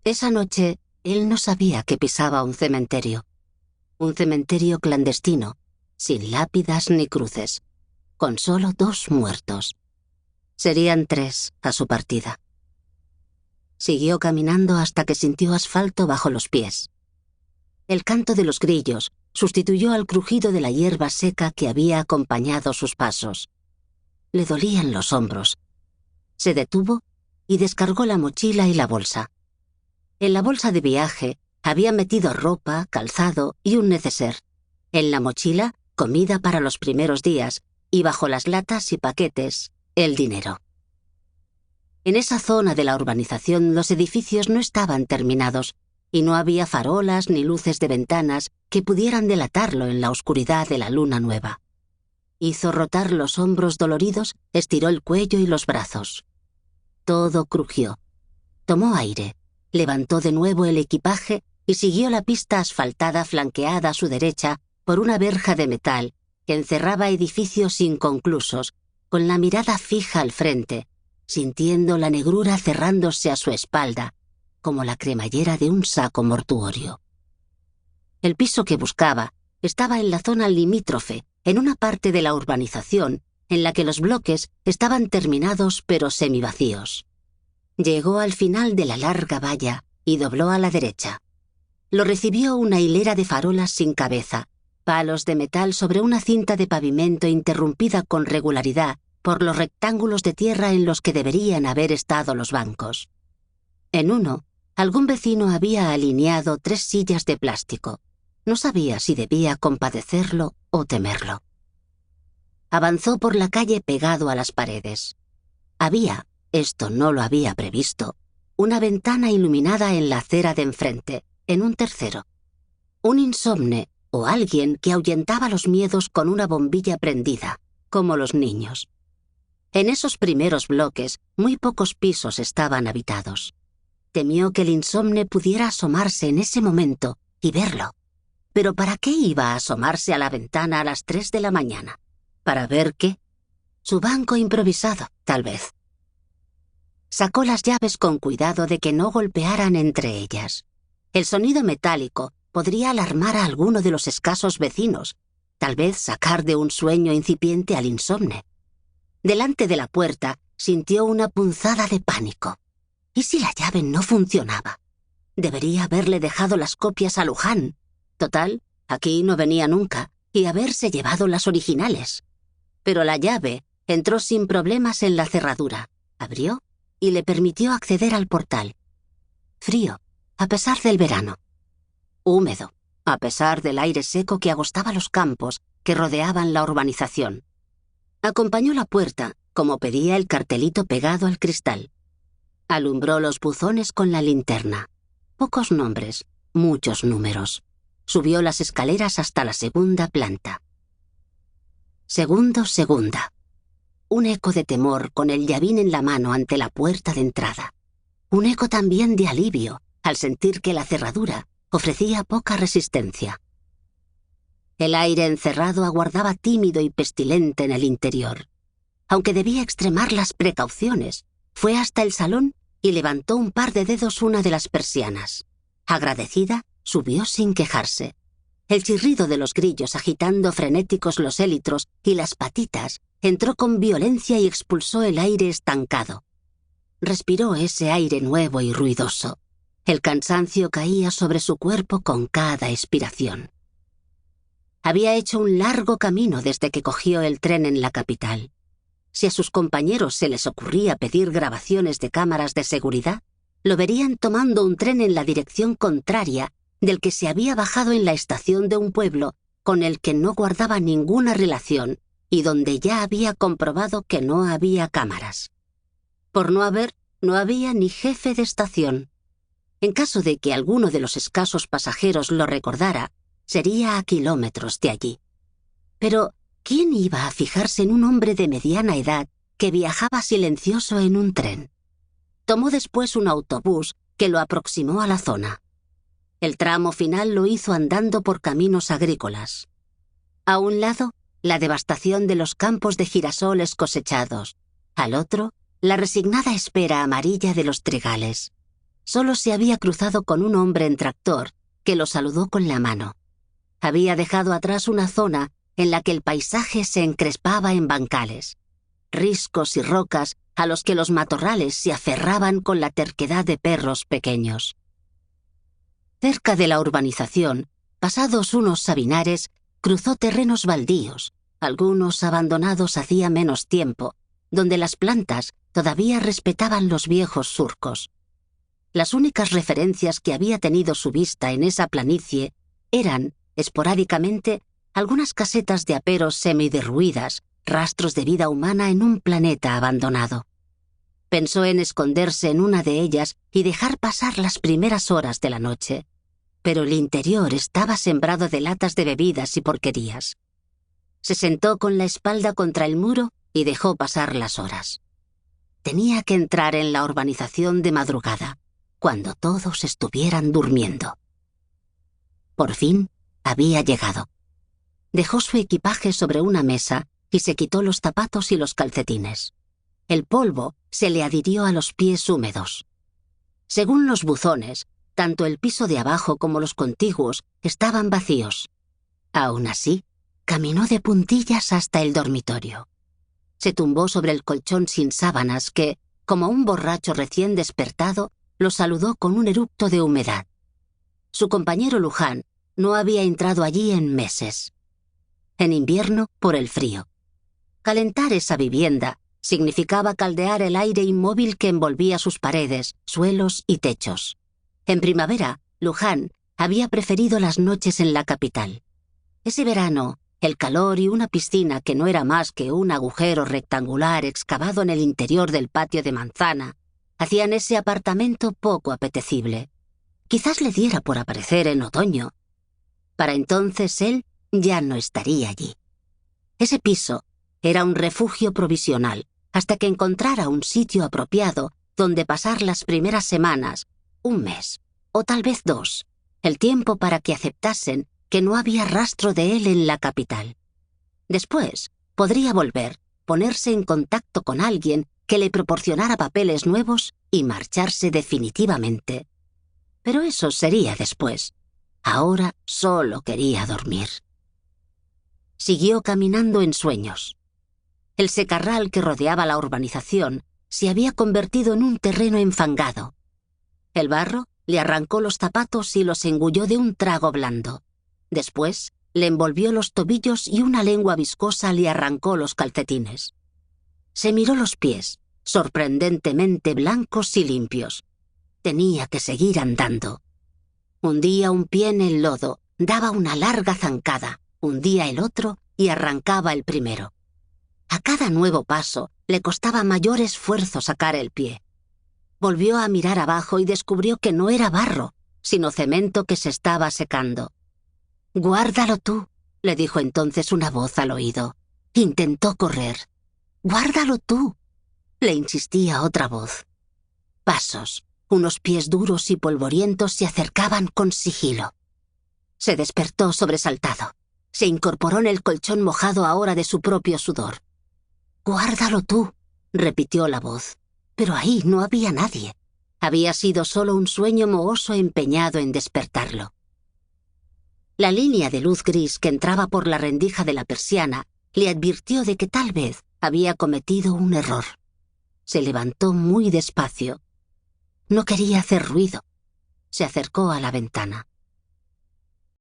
Esa noche, él no sabía que pisaba un cementerio clandestino, sin lápidas ni cruces, con solo 2 muertos. Serían 3 a su partida. Siguió caminando hasta que sintió asfalto bajo los pies. El canto de los grillos sustituyó al crujido de la hierba seca que había acompañado sus pasos. Le dolían los hombros. Se detuvo y descargó la mochila y la bolsa. En la bolsa de viaje había metido ropa, calzado y un neceser. En la mochila, comida para los primeros días, y bajo las latas y paquetes, el dinero. En esa zona de la urbanización los edificios no estaban terminados y no había farolas ni luces de ventanas que pudieran delatarlo en la oscuridad de la luna nueva. Hizo rotar los hombros doloridos, estiró el cuello y los brazos. Todo crujió. Tomó aire, levantó de nuevo el equipaje y siguió la pista asfaltada flanqueada a su derecha por una verja de metal que encerraba edificios inconclusos, con la mirada fija al frente, sintiendo la negrura cerrándose a su espalda, como la cremallera de un saco mortuorio. El piso que buscaba estaba en la zona limítrofe, en una parte de la urbanización en la que los bloques estaban terminados pero semivacíos. Llegó al final de la larga valla y dobló a la derecha. Lo recibió una hilera de farolas sin cabeza, palos de metal sobre una cinta de pavimento interrumpida con regularidad por los rectángulos de tierra en los que deberían haber estado los bancos. En uno, algún vecino había alineado 3 sillas de plástico. No sabía si debía compadecerlo o temerlo. Avanzó por la calle pegado a las paredes. Había, esto no lo había previsto, una ventana iluminada en la acera de enfrente, en un tercero. Un insomne o alguien que ahuyentaba los miedos con una bombilla prendida, como los niños. En esos primeros bloques, muy pocos pisos estaban habitados. Temió que el insomne pudiera asomarse en ese momento y verlo. ¿Pero para qué iba a asomarse a la ventana a las 3 de la mañana? ¿Para ver qué? Su banco improvisado, tal vez. Sacó las llaves con cuidado de que no golpearan entre ellas. El sonido metálico podría alarmar a alguno de los escasos vecinos, tal vez sacar de un sueño incipiente al insomne. Delante de la puerta sintió una punzada de pánico. ¿Y si la llave no funcionaba? Debería haberle dejado las copias a Luján. Total, aquí no venía nunca, y haberse llevado las originales. Pero la llave entró sin problemas en la cerradura, abrió y le permitió acceder al portal. Frío, a pesar del verano. Húmedo, a pesar del aire seco que agostaba los campos que rodeaban la urbanización. Acompañó la puerta, como pedía el cartelito pegado al cristal. Alumbró los buzones con la linterna. Pocos nombres, muchos números. Subió las escaleras hasta la 2ª planta. Segunda. Un eco de temor con el llavín en la mano ante la puerta de entrada. Un eco también de alivio al sentir que la cerradura ofrecía poca resistencia. El aire encerrado aguardaba tímido y pestilente en el interior. Aunque debía extremar las precauciones, fue hasta el salón y levantó un par de dedos una de las persianas. Agradecida, subió sin quejarse. El chirrido de los grillos agitando frenéticos los élitros y las patitas entró con violencia y expulsó el aire estancado. Respiró ese aire nuevo y ruidoso. El cansancio caía sobre su cuerpo con cada expiración. Había hecho un largo camino desde que cogió el tren en la capital. Si a sus compañeros se les ocurría pedir grabaciones de cámaras de seguridad, lo verían tomando un tren en la dirección contraria del que se había bajado en la estación de un pueblo con el que no guardaba ninguna relación y donde ya había comprobado que no había cámaras. Por no haber, no había ni jefe de estación. En caso de que alguno de los escasos pasajeros lo recordara, sería a kilómetros de allí. Pero, ¿quién iba a fijarse en un hombre de mediana edad que viajaba silencioso en un tren? Tomó después un autobús que lo aproximó a la zona. El tramo final lo hizo andando por caminos agrícolas. A un lado, la devastación de los campos de girasoles cosechados. Al otro, la resignada espera amarilla de los trigales. Solo se había cruzado con un hombre en tractor que lo saludó con la mano. Había dejado atrás una zona en la que el paisaje se encrespaba en bancales, riscos y rocas a los que los matorrales se aferraban con la terquedad de perros pequeños. Cerca de la urbanización, pasados unos sabinares, cruzó terrenos baldíos, algunos abandonados hacía menos tiempo, donde las plantas todavía respetaban los viejos surcos. Las únicas referencias que había tenido su vista en esa planicie eran, esporádicamente, algunas casetas de aperos semiderruidas, rastros de vida humana en un planeta abandonado. Pensó en esconderse en una de ellas y dejar pasar las primeras horas de la noche, pero el interior estaba sembrado de latas de bebidas y porquerías. Se sentó con la espalda contra el muro y dejó pasar las horas. Tenía que entrar en la urbanización de madrugada, cuando todos estuvieran durmiendo. Por fin había llegado. Dejó su equipaje sobre una mesa y se quitó los zapatos y los calcetines. El polvo se le adhirió a los pies húmedos. Según los buzones, tanto el piso de abajo como los contiguos estaban vacíos. Aún así, caminó de puntillas hasta el dormitorio. Se tumbó sobre el colchón sin sábanas que, como un borracho recién despertado, lo saludó con un eructo de humedad. Su compañero Luján no había entrado allí en meses. En invierno, por el frío. Calentar esa vivienda significaba caldear el aire inmóvil que envolvía sus paredes, suelos y techos. En primavera, Luján había preferido las noches en la capital. Ese verano, el calor y una piscina que no era más que un agujero rectangular excavado en el interior del patio de manzana hacían ese apartamento poco apetecible. Quizás le diera por aparecer en otoño. Para entonces él ya no estaría allí. Ese piso era un refugio provisional hasta que encontrara un sitio apropiado donde pasar las primeras semanas, un mes o tal vez 2, el tiempo para que aceptasen que no había rastro de él en la capital. Después podría volver, ponerse en contacto con alguien que le proporcionara papeles nuevos y marcharse definitivamente. Pero eso sería después. Ahora solo quería dormir. Siguió caminando en sueños. El secarral que rodeaba la urbanización se había convertido en un terreno enfangado. El barro le arrancó los zapatos y los engulló de un trago blando. Después le envolvió los tobillos y una lengua viscosa le arrancó los calcetines. Se miró los pies, sorprendentemente blancos y limpios. Tenía que seguir andando. Hundía un pie en el lodo, daba una larga zancada, hundía el otro y arrancaba el primero. A cada nuevo paso le costaba mayor esfuerzo sacar el pie. Volvió a mirar abajo y descubrió que no era barro, sino cemento que se estaba secando. «Guárdalo tú», le dijo entonces una voz al oído. Intentó correr. «Guárdalo tú», le insistía otra voz. Pasos, unos pies duros y polvorientos se acercaban con sigilo. Se despertó sobresaltado. Se incorporó en el colchón mojado ahora de su propio sudor. «Guárdalo tú», repitió la voz. Pero ahí no había nadie. Había sido solo un sueño mohoso empeñado en despertarlo. La línea de luz gris que entraba por la rendija de la persiana le advirtió de que tal vez había cometido un error. Se levantó muy despacio. No quería hacer ruido. Se acercó a la ventana.